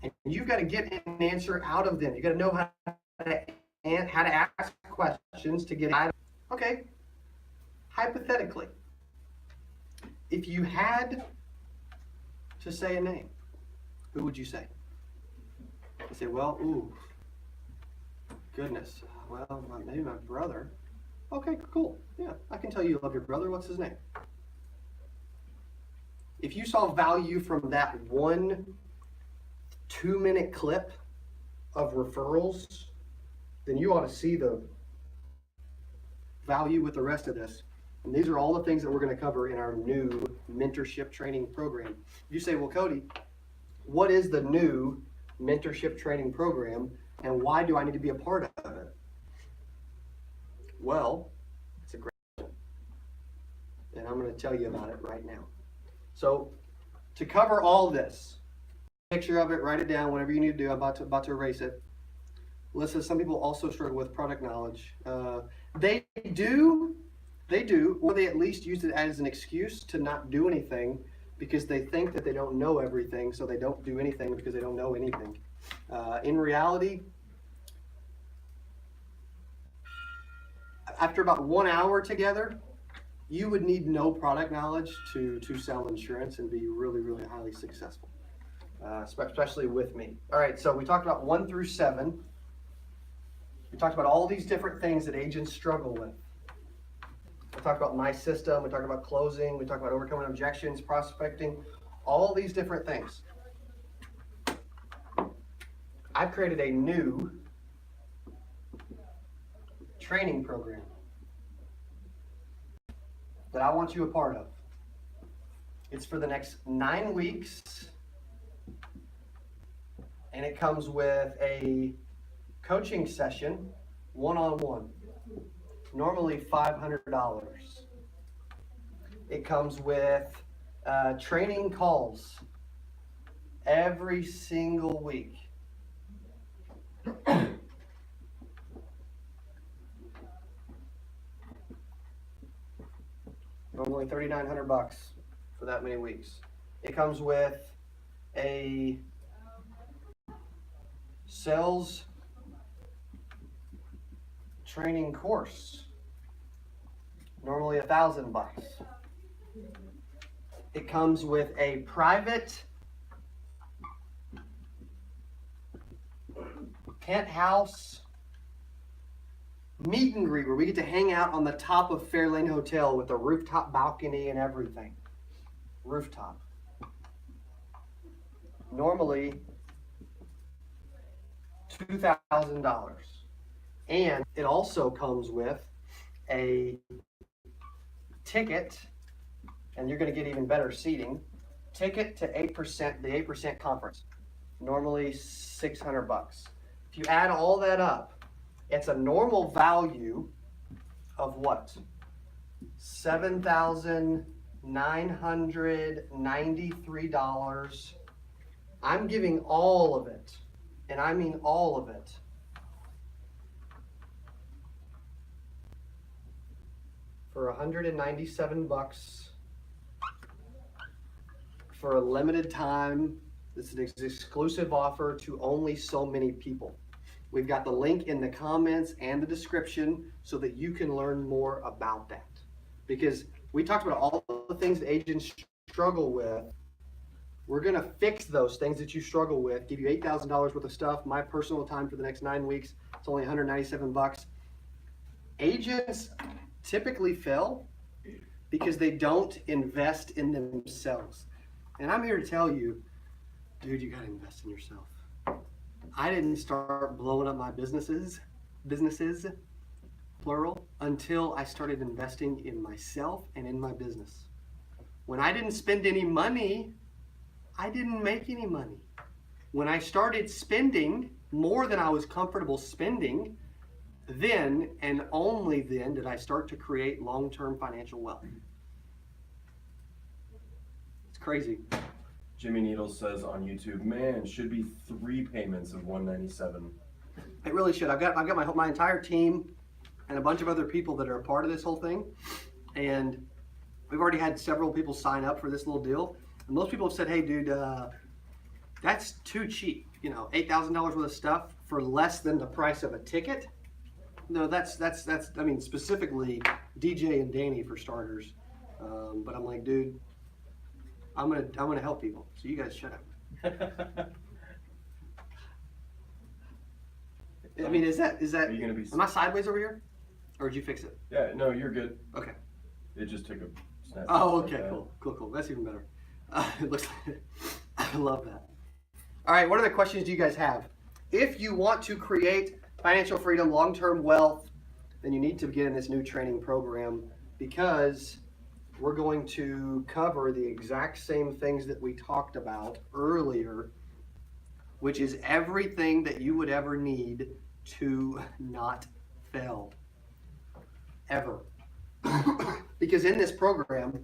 And you've got to get an answer out of them. You've got to know how to ask questions to get out of them. Okay, hypothetically, if you had to say a name, who would you say? You say, well, ooh, goodness, well, maybe my brother. Okay, cool. Yeah, I can tell you love your brother. What's his name? If you saw value from that 1 2-minute clip of referrals, then you ought to see the value with the rest of this. And these are all the things that we're going to cover in our new mentorship training program. You say, well, Cody, what is the new mentorship training program and why do I need to be a part of it? Well, it's a great question. And I'm going to tell you about it right now. So to cover all this, picture of it, write it down, whatever you need to do. I'm about to erase it. Listen, some people also struggle with product knowledge. They do, or they at least use it as an excuse to not do anything because they think that they don't know everything, so they don't do anything because they don't know anything. In reality, after about 1 hour together, you would need no product knowledge to sell insurance and be really, really highly successful, especially with me. All right, so we talked about 1 through 7. We talked about all these different things that agents struggle with. We talked about my system, we talked about closing, we talked about overcoming objections, prospecting, all these different things. I've created a new training program that I want you a part of. It's for the next 9 weeks, and it comes with a coaching session, one-on-one, normally $500. It comes with training calls every single week. Normally $3,900 for that many weeks. It comes with a sales training course, normally $1,000. It comes with a private penthouse meet and greet where we get to hang out on the top of Fairlane Hotel with a rooftop balcony and everything. Rooftop. Normally $2,000. And it also comes with a ticket, and you're going to get even better seating, ticket to 8%, the 8% conference. Normally $600. If you add all that up, it's a normal value of what? $7,993. I'm giving all of it, and I mean all of it, for $197 for a limited time. This is an exclusive offer to only so many people. We've got the link in the comments and the description so that you can learn more about that. Because we talked about all the things that agents struggle with. We're going to fix those things that you struggle with, give you $8,000 worth of stuff. My personal time for the next 9 weeks, it's only $197. Agents typically fail because they don't invest in themselves. And I'm here to tell you, dude, you got to invest in yourself. I didn't start blowing up my businesses, plural, until I started investing in myself and in my business. When I didn't spend any money, I didn't make any money. When I started spending more than I was comfortable spending, then and only then did I start to create long-term financial wealth. It's crazy. Jimmy Needles says on YouTube, man, should be 3 payments of $197. It really should. I've got my entire team and a bunch of other people that are a part of this whole thing, and we've already had several people sign up for this little deal. And most people have said, hey, dude, That's too cheap. You know, $8,000 worth of stuff for less than the price of a ticket. No, that's. I mean, specifically DJ and Danny for starters. But I'm like, dude, I'm gonna help people. So you guys shut up. I mean, is that? Are you gonna be? Am I sideways over here, or did you fix it? Yeah, no, you're good. Okay. It just took a snap. Oh, okay, cool. That's even better. It looks like I love that. All right, what other questions do you guys have? If you want to create financial freedom, long-term wealth, then you need to get in this new training program, because we're going to cover the exact same things that we talked about earlier, which is everything that you would ever need to not fail. Ever. Because in this program,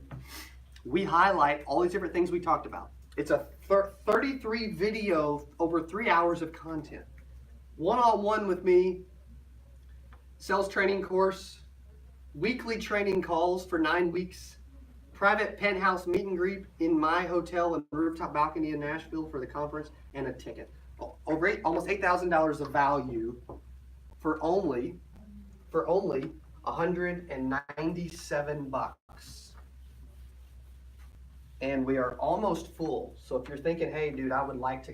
we highlight all these different things we talked about. It's a 33 video, over 3 hours of content. One-on-one with me, sales training course, weekly training calls for 9 weeks, private penthouse meet and greet in my hotel and rooftop balcony in Nashville for the conference, and a ticket. Almost $8,000 of value for only $197. And we are almost full. So if you're thinking, hey, dude, I would like to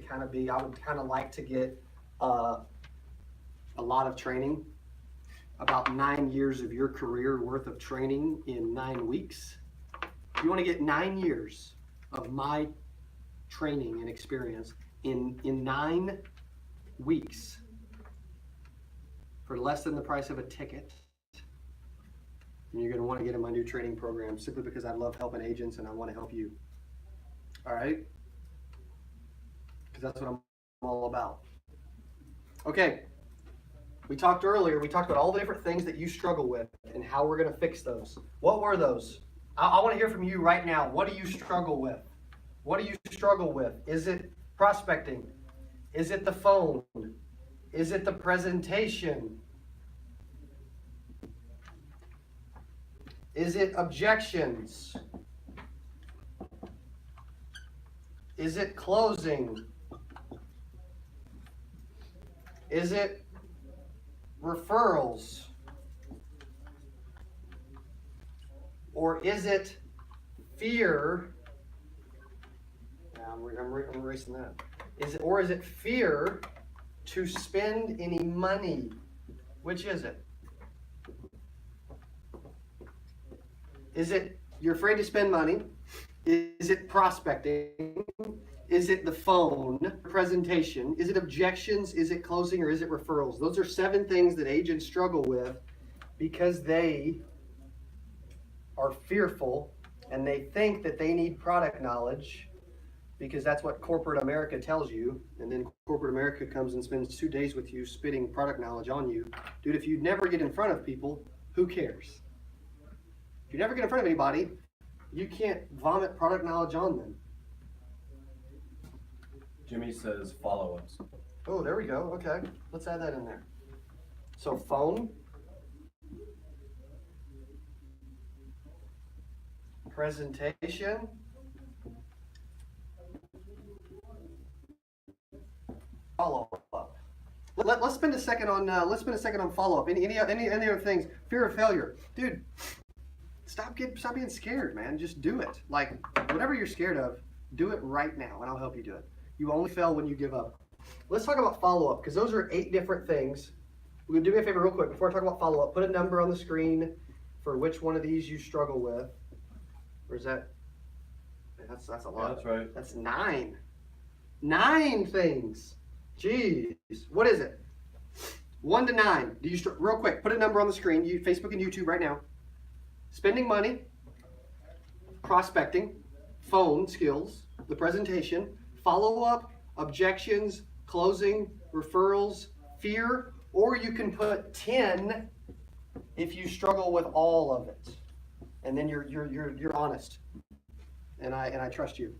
like to get a lot of training, about 9 years of your career worth of training in 9 weeks. If you want to get 9 years of my training and experience in 9 weeks for less than the price of a ticket, and you're going to want to get in my new training program, simply because I love helping agents and I want to help you. All right? Because that's what I'm all about. Okay. We talked about all the different things that you struggle with and how we're going to fix those. What were those? I want to hear from you right now. What do you struggle with? What do you struggle with? Is it prospecting? Is it the phone? Is it the presentation? Is it objections? Is it closing? Is it referrals? Or is it fear? I'm erasing that. Is it fear to spend any money? Which is it? Is it you're afraid to spend money? Is it prospecting? Is it the phone presentation? Is it objections? Is it closing? Or is it referrals? Those are 7 things that agents struggle with because they are fearful and they think that they need product knowledge because that's what corporate America tells you. And then corporate America comes and spends 2 days with you spitting product knowledge on you. Dude, if you never get in front of people, who cares? If you never get in front of anybody, you can't vomit product knowledge on them. Jimmy says follow-ups. Oh, there we go. Okay. Let's add that in there. So phone, presentation, follow-up. Let's spend a second on follow-up. Any other things? Fear of failure, dude. Stop being scared, man. Just do it. Like whatever you're scared of, do it right now, and I'll help you do it. You only fail when you give up. Let's talk about follow-up, because those are 8 different things. Do me a favor real quick before I talk about follow-up. Put a number on the screen for which one of these you struggle with. Or is that? That's a lot. Yeah, that's right. That's 9. 9 things. Jeez. What is it? 1 to 9. Do you real quick? Put a number on the screen. Facebook and YouTube right now. Spending money, prospecting, phone skills, the presentation, follow-up, objections, closing, referrals, fear, or you can put 10 if you struggle with all of it. And then you're honest. And I trust you.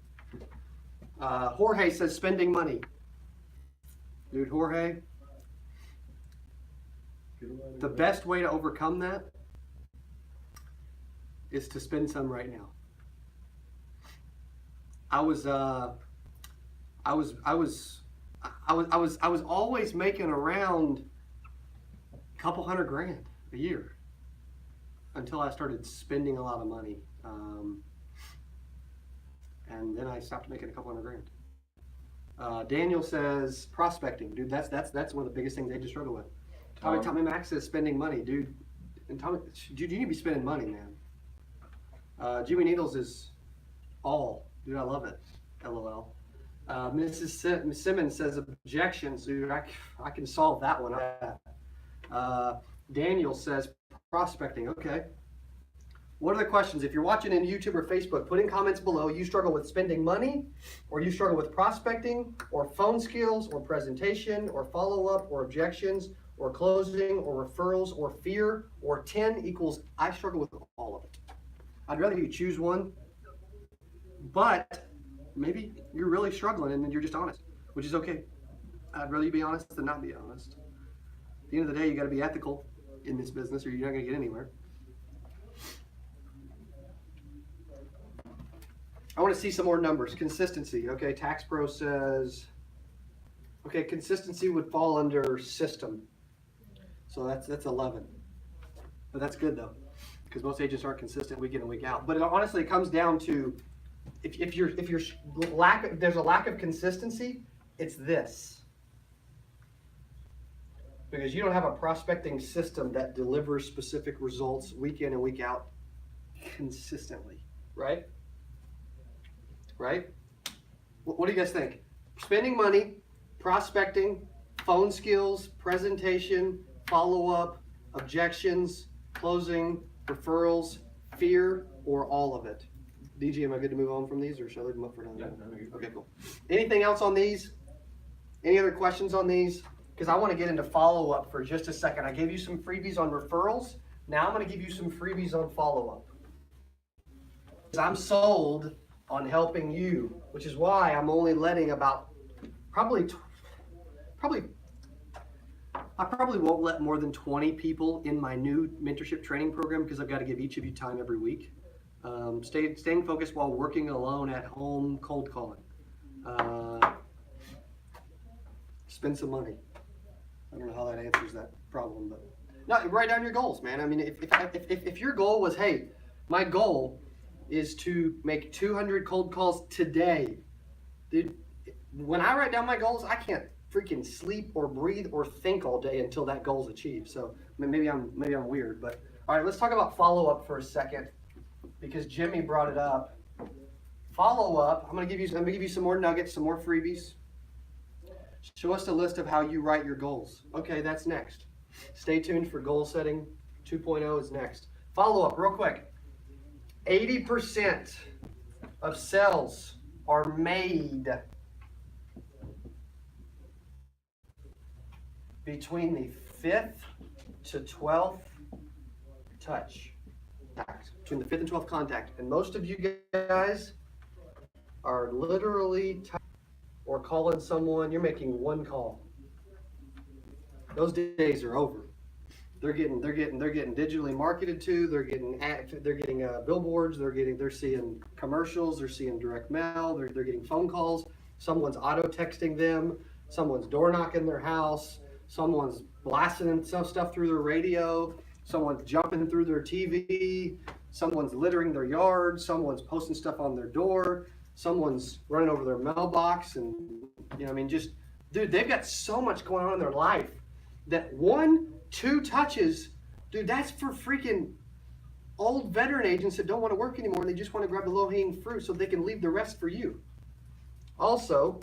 Jorge says spending money. Dude, Jorge, the best way to overcome that is to spend some right now. I I was always making around a couple $100,000 a year until I started spending a lot of money. And then I stopped making a couple $100,000. Daniel says prospecting, dude. That's one of the biggest things they just struggle with. Tommy Max says spending money, dude. And Tommy, dude, you need to be spending money, man. Jimmy Needles is all, dude. I love it. LOL. Mrs. Simmons says objections, dude. I can solve that one. Daniel says prospecting. Okay. What are the questions? If you're watching in YouTube or Facebook, put in comments below. You struggle with spending money, or you struggle with prospecting, or phone skills, or presentation, or follow-up, or objections, or closing, or referrals, or fear, or 10 equals I struggle with all of it. I'd rather you choose one, but maybe you're really struggling and then you're just honest, which is okay. I'd rather you be honest than not be honest. At the end of the day, you got to be ethical in this business or you're not going to get anywhere. I want to see some more numbers. Consistency. Okay, Tax Pro says, okay, consistency would fall under system. So that's 11. But that's good though, because most agents aren't consistent week in and week out. But honestly, it comes down to if there's a lack of consistency, it's this. Because you don't have a prospecting system that delivers specific results week in and week out consistently, right? Right? What do you guys think? Spending money, prospecting, phone skills, presentation, follow-up, objections, closing, referrals, fear, or all of it? DG, am I good to move on from these or should I leave them up for another? Yeah, no, you're good. Okay, cool. Anything else on these? Any other questions on these? Because I want to get into follow-up for just a second. I gave you some freebies on referrals. Now I'm going to give you some freebies on follow-up. I'm sold on helping you, which is why I'm only letting about I probably won't let more than 20 people in my new mentorship training program because I've got to give each of you time every week. Staying focused while working alone at home, cold calling. Spend some money. I don't know how that answers that problem, but no, write down your goals, man. I mean, if your goal was, hey, my goal is to make 200 cold calls today. Dude, when I write down my goals, I can't freaking sleep or breathe or think all day until that goal's achieved. So maybe I'm weird, but all right, let's talk about follow-up for a second because Jimmy brought it up. Follow-up, I'm gonna give you some more nuggets, some more freebies. Show us a list of how you write your goals. Okay, that's next. Stay tuned for goal setting 2.0 is next. Follow-up, real quick. 80% of sales are made between the 5th to 12th touch. Between the 5th and 12th contact. And most of you guys are literally or calling someone, you're making one call. Those days are over. They're getting digitally marketed to. They're getting billboards. They're seeing commercials. They're seeing direct mail. They're getting phone calls. Someone's auto texting them. Someone's door knocking their house. Someone's blasting some stuff through their radio. Someone's jumping through their TV. Someone's littering their yard. Someone's posting stuff on their door. Someone's running over their mailbox. And just dude, they've got so much going on in their life that 1-2 touches, dude, that's for freaking old veteran agents that don't want to work anymore and they just want to grab the low-hanging fruit so they can leave the rest for you. Also,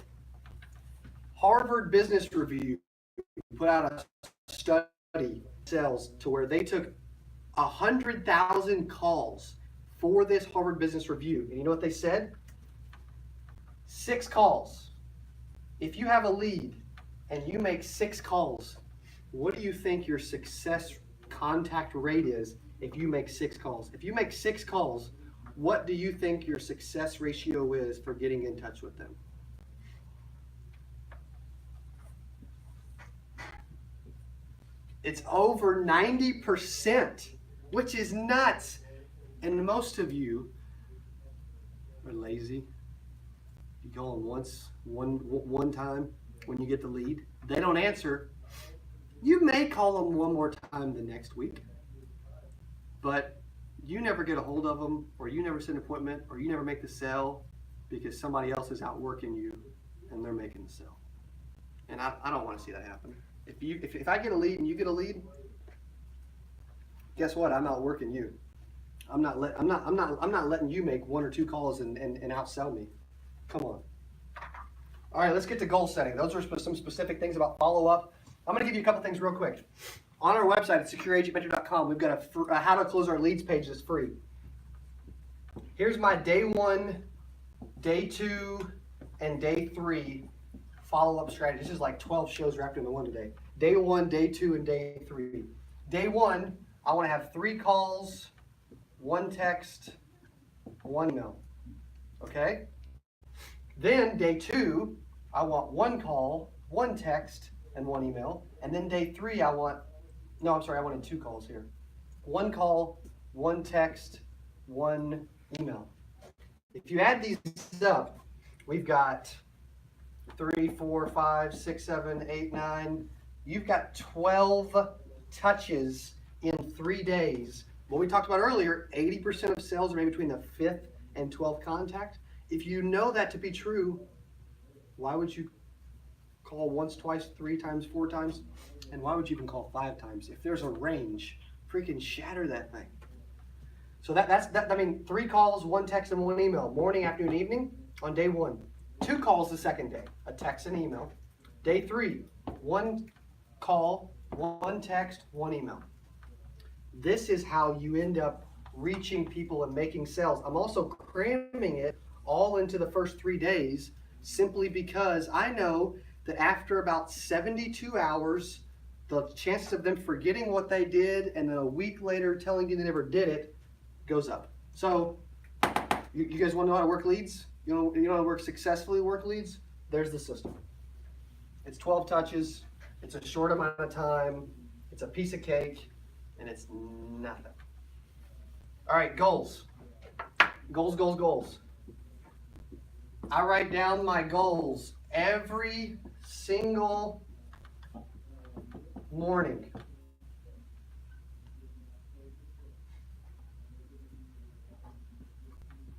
Harvard Business Review put out a study sales to where they took 100,000 calls for this Harvard Business Review. And you know what they said? 6 calls. If you have a lead and you make 6 calls, what do you think your success contact rate is if you make 6 calls? If you make 6 calls, what do you think your success ratio is for getting in touch with them? It's over 90%, which is nuts. And most of you are lazy. You call them one time when you get the lead. They don't answer. You may call them one more time the next week, but you never get a hold of them, or you never set an appointment, or you never make the sale because somebody else is outworking you and they're making the sale. And I don't want to see that happen. If I get a lead and you get a lead, guess what? I'm outworking you. I'm not letting you make one or two calls and outsell me. Come on. All right, let's get to goal setting. Those are some specific things about follow-up. I'm going to give you a couple things real quick. On our website at secureagentmentor.com, we've got a how to close our leads page that's free. Here's my day 1, day 2, and day 3 follow-up strategy. This is like 12 shows wrapped into one today. Day 1, day 2, and day 3. Day 1, I want to have 3 calls, 1 text, 1 email. Okay? Then day 2, I want 1 call, 1 text, and 1 email. And then day 3, I wanted 2 calls here. 1 call, 1 text, 1 email. If you add these up, we've got 3, 4, 5, 6, 7, 8, 9. You've got 12 touches in 3 days. What we talked about earlier, 80% of sales are made between the 5th and 12th contact. If you know that to be true, why would you call once, twice, 3 times, 4 times? And why would you even call 5 times? If there's a range, freaking shatter that thing. So that's 3 calls, 1 text, and 1 email. Morning, afternoon, evening on day 1. 2 calls the second day, a text and email. Day 3, 1 call, 1 text, 1 email. This is how you end up reaching people and making sales. I'm also cramming it all into the first 3 days simply because I know that after about 72 hours, the chances of them forgetting what they did and then a week later telling you they never did it goes up. So you guys want to know how to work leads? You know how to successfully work leads? There's the system. It's 12 touches. It's a short amount of time. It's a piece of cake, and it's nothing. All right, goals. Goals. I write down my goals every single morning.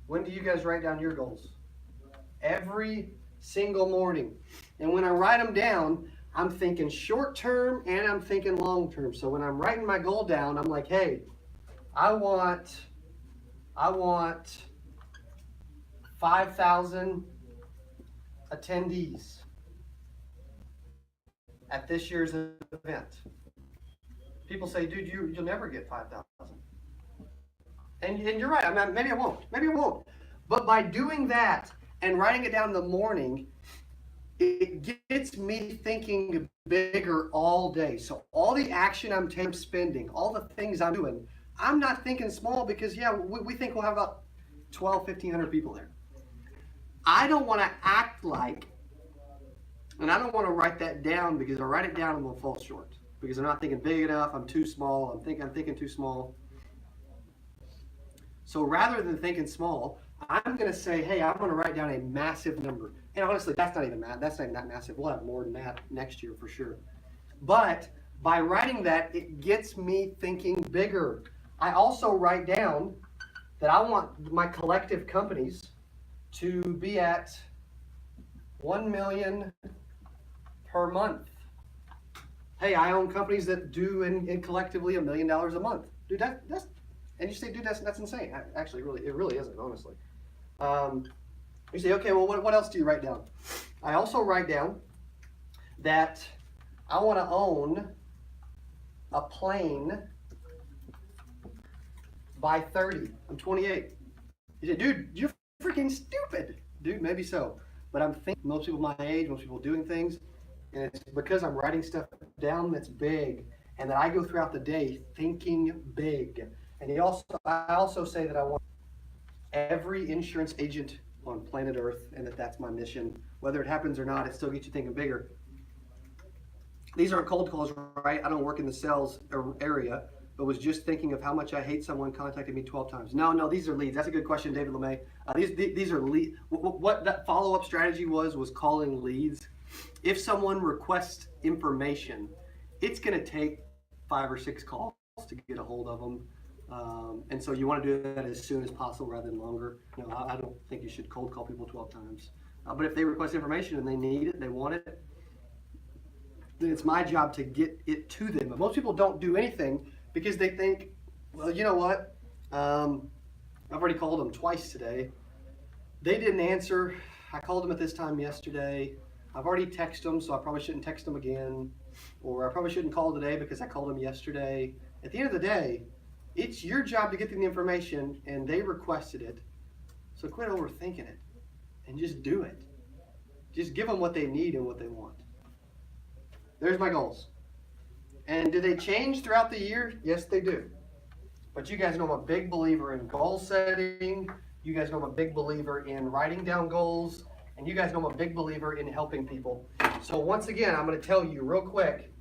When do you guys write down your goals? Every single morning. And when I write them down, I'm thinking short term and I'm thinking long term. So when I'm writing my goal down, I'm like, hey, I want 5,000 attendees at this year's event. People say, dude, you'll never get 5,000. And you're right. I mean, maybe I won't. But by doing that and writing it down in the morning, it gets me thinking bigger all day. So all the action I'm spending, all the things I'm doing, I'm not thinking small because, we think we'll have about 1,500 people there. I don't want to act like, and I don't want to write that down because if I write it down, I'm going to fall short. Because I'm not thinking big enough, I'm too small, I'm thinking too small. So rather than thinking small, I'm going to say, hey, I'm going to write down a massive number. And honestly, that's not even that massive. We'll have more than that next year for sure. But by writing that, it gets me thinking bigger. I also write down that I want my collective companies to be at 1 million per month. Hey, I own companies that do in collectively $1 million a month. Dude, that's and you say, dude, that's insane. Actually, it really isn't, honestly. You say, okay, well, what else do you write down? I also write down that I want to own a plane by 30. I'm 28. You say, dude, you're freaking stupid. Dude, maybe so. But I'm thinking most people my age, most people doing things, and it's because I'm writing stuff down that's big, and that I go throughout the day thinking big. And I also say that I want every insurance agent on planet Earth, and that's my mission. Whether it happens or not, it still gets you thinking bigger. These aren't cold calls, right? I don't work in the sales area. but was just thinking of how much I hate someone contacted me 12 times. No, these are leads. That's a good question, David LeMay. These are leads. What that follow-up strategy was calling leads. If someone requests information, it's going to take 5 or 6 calls to get a hold of them. And so you want to do that as soon as possible rather than longer. I don't think you should cold call people 12 times. But if they request information and they need it, they want it, then it's my job to get it to them. But most people don't do anything because they think, well, you know what? I've already called them twice today. They didn't answer. I called them at this time yesterday. I've already texted them, so I probably shouldn't text them again. Or I probably shouldn't call today because I called them yesterday. At the end of the day, it's your job to get them the information, and they requested it. So quit overthinking it and just do it. Just give them what they need and what they want. There's my goals. And do they change throughout the year? Yes, they do. But you guys know I'm a big believer in goal setting. You guys know I'm a big believer in writing down goals. And you guys know I'm a big believer in helping people. So once again, I'm going to tell you real quick,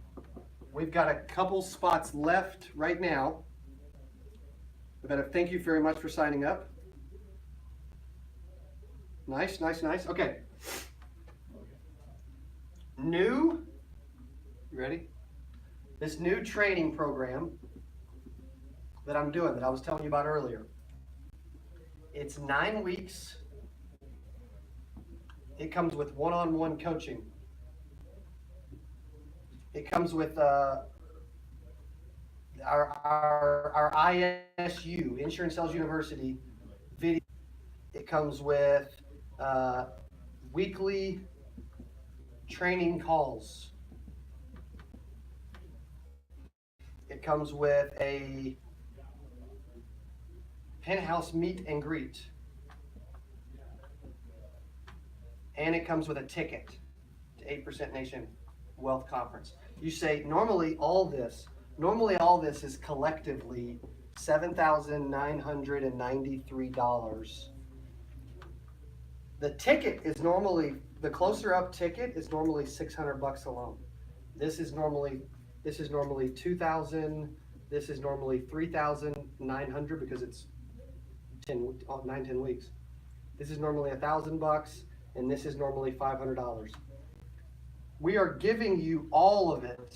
we've got a couple spots left right now. Thank you very much for signing up. Nice. Okay. You ready? This new training program that I'm doing, that I was telling you about earlier. It's 9 weeks. It comes with one-on-one coaching. It comes with our ISU, Insurance Sales University video. It comes with weekly training calls. It comes with a penthouse meet and greet. And it comes with a ticket to 8% Nation Wealth Conference. You say, normally all this is collectively $7,993. The ticket is normally, the closer up ticket is normally $600 alone. This is normally $2,000. This is normally $3,900 because it's 10 weeks. This is normally $1,000, and this is normally $500. We are giving you all of it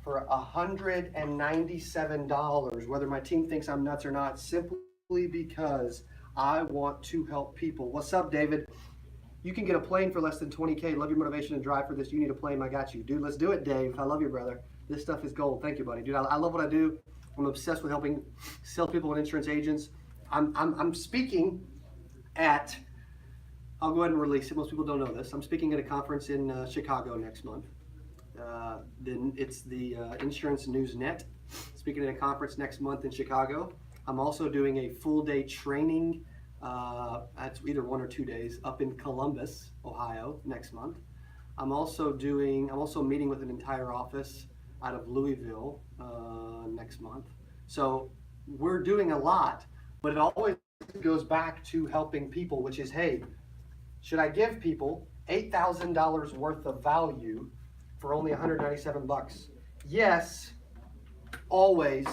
for $197, whether my team thinks I'm nuts or not, simply because I want to help people. What's up, David? You can get a plane for less than 20K. Love your motivation and drive for this. You need a plane, I got you. Dude, let's do it, Dave. I love you, brother. This stuff is gold. Thank you, buddy. Dude, I love what I do. I'm obsessed with helping salespeople and insurance agents. I'm speaking at, I'll go ahead and release it. Most people don't know this. I'm speaking at a conference in Chicago next month. Then it's the Insurance News Net. Speaking at a conference next month in Chicago. I'm also doing a full day training. That's either 1 or 2 days up in Columbus, Ohio next month. I'm also meeting with an entire office out of Louisville next month. So we're doing a lot, but it always goes back to helping people, which is, hey, should I give people $8,000 worth of value for only $197? Yes, always,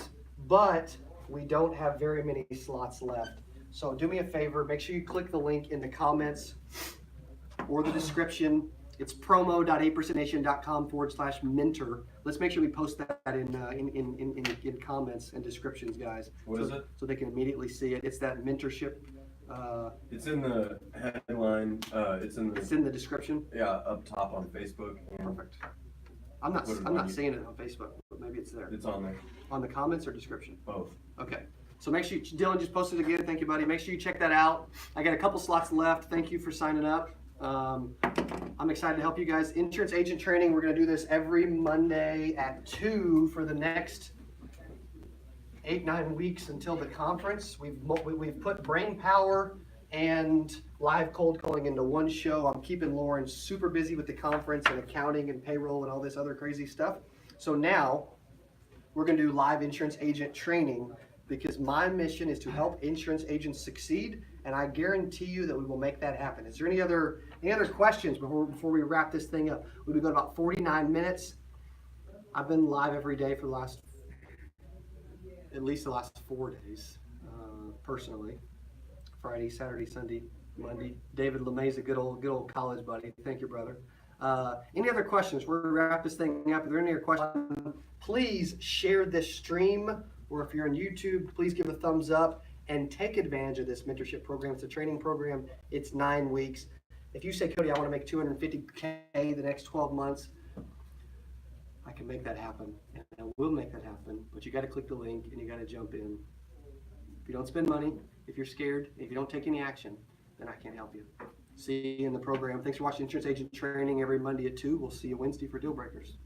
but we don't have very many slots left. So do me a favor, make sure you click the link in the comments or the description. It's promo.8percentnation.com/mentor. Let's make sure we post that in comments and descriptions, guys. What is it? So they can immediately see it. It's that mentorship. It's in the headline. It's in the description. Yeah, up top on Facebook. Perfect. I'm not seeing it on Facebook, but maybe it's there. It's on there. On the comments or description? Both. Okay. So make sure Dylan just posted it again. Thank you, buddy. Make sure you check that out. I got a couple slots left. Thank you for signing up. I'm excited to help you guys. Insurance agent training. We're going to do this every Monday at 2 for the next 8-9 weeks until the conference. We've put brain power and live cold calling into one show. I'm keeping Lauren super busy with the conference and accounting and payroll and all this other crazy stuff. So now we're going to do live insurance agent training, because my mission is to help insurance agents succeed, and I guarantee you that we will make that happen. Is there any other questions before we wrap this thing up? We've been going about 49 minutes. I've been live every day for the last at least the last 4 days, personally. Friday, Saturday, Sunday, Monday. David LeMay's a good old college buddy. Thank you, brother. Any other questions? We're going to wrap this thing up. If there are any other questions, please share this stream, or if you're on YouTube, please give a thumbs up and take advantage of this mentorship program. It's a training program. It's 9 weeks. If you say, Cody, I want to make $250K the next 12 months, I can make that happen, and I will make that happen, but you got to click the link and you got to jump in. If you don't spend money, if you're scared, if you don't take any action, then I can't help you. See you in the program. Thanks for watching Insurance Agent Training every Monday at 2. We'll see you Wednesday for Deal Breakers.